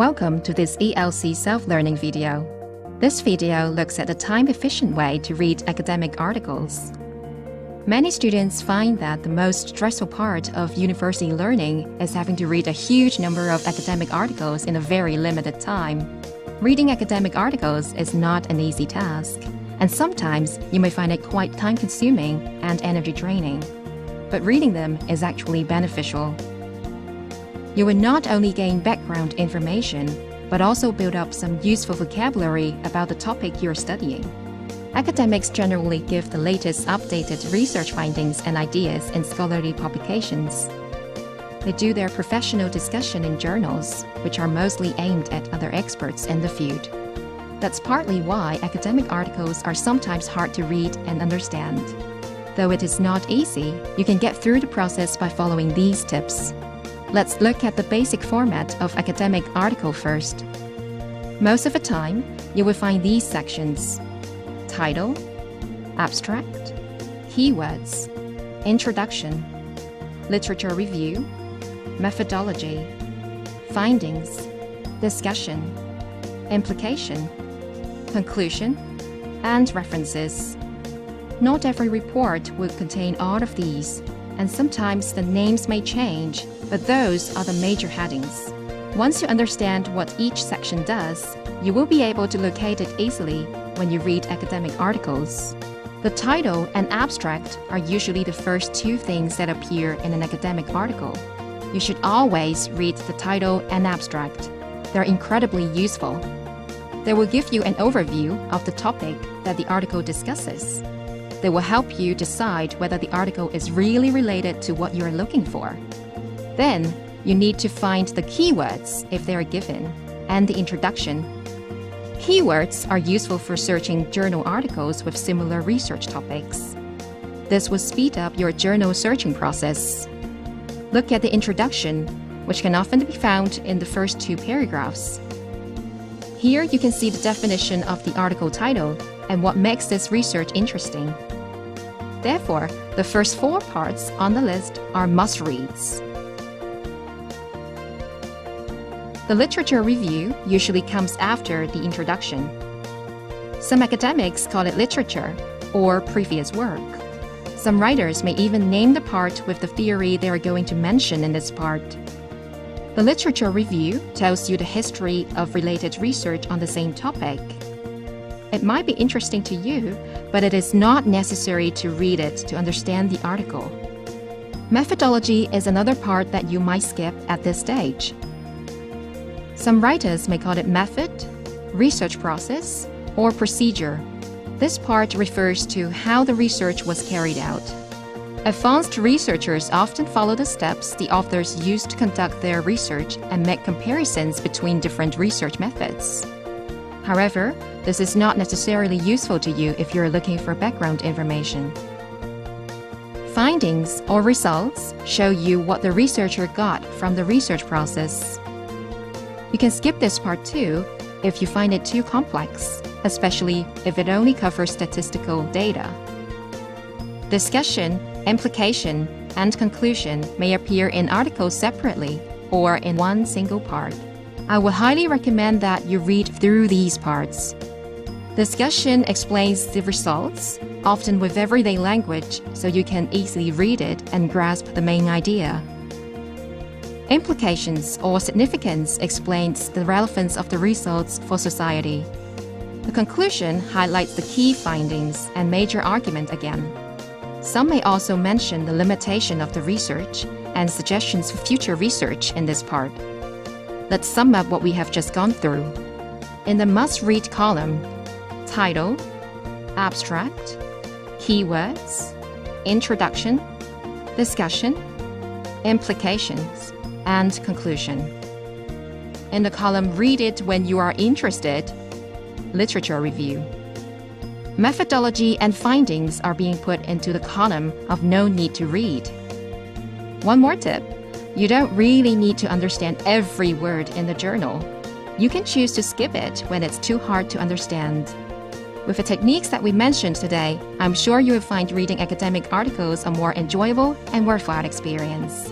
Welcome to this ELC self-learning video. This video looks at a time-efficient way to read academic articles. Many students find that the most stressful part of university learning is having to read a huge number of academic articles in a very limited time. Reading academic articles is not an easy task, and sometimes you may find it quite time-consuming and energy-draining. But reading them is actually beneficial. You will not only gain background information, but also build up some useful vocabulary about the topic you're studying. Academics generally give the latest updated research findings and ideas in scholarly publications. They do their professional discussion in journals, which are mostly aimed at other experts in the field. That's partly why academic articles are sometimes hard to read and understand. Though it is not easy, you can get through the process by following these tips. Let's look at the basic format of academic article first. Most of the time, you will find these sections: title, abstract, keywords, introduction, literature review, methodology, findings, discussion, implication, conclusion, and references. Not every report will contain all of these, and sometimes the names may change, but those are the major headings. Once you understand what each section does, you will be able to locate it easily when you read academic articles. The title and abstract are usually the first two things that appear in an academic article. You should always read the title and abstract. They're incredibly useful. They will give you an overview of the topic that the article discusses. They will help you decide whether the article is really related to what you're looking for. Then, you need to find the keywords if they are given, and the introduction. Keywords are useful for searching journal articles with similar research topics. This will speed up your journal searching process. Look at the introduction, which can often be found in the first two paragraphs. Here you can see the definition of the article title and what makes this research interesting. Therefore, the first four parts on the list are must-reads. The literature review usually comes after the introduction. Some academics call it literature or previous work. Some writers may even name the part with the theory they are going to mention in this part. The literature review tells you the history of related research on the same topic. It might be interesting to you, but it is not necessary to read it to understand the article. Methodology is another part that you might skip at this stage. Some writers may call it method, research process, or procedure. This part refers to how the research was carried out. Advanced researchers often follow the steps the authors use to conduct their research and make comparisons between different research methods. However, this is not necessarily useful to you if you're looking for background information. Findings or results show you what the researcher got from the research process. You can skip this part too if you find it too complex, especially if it only covers statistical data. Discussion, implication, and conclusion may appear in articles separately or in one single part. I would highly recommend that you read through these parts. Discussion explains the results, often with everyday language, so you can easily read it and grasp the main idea. Implications or significance explains the relevance of the results for society. The conclusion highlights the key findings and major argument again. Some may also mention the limitation of the research and suggestions for future research in this part. Let's sum up what we have just gone through. In the must-read column, title, abstract, keywords, introduction, discussion, implications, and conclusion. In the column Read it when you are interested, literature review. Methodology and findings are being put into the column of no need to read. One more tip. You don't really need to understand every word in the journal. You can choose to skip it when it's too hard to understand. With the techniques that we mentioned today, I'm sure you will find reading academic articles a more enjoyable and worthwhile experience.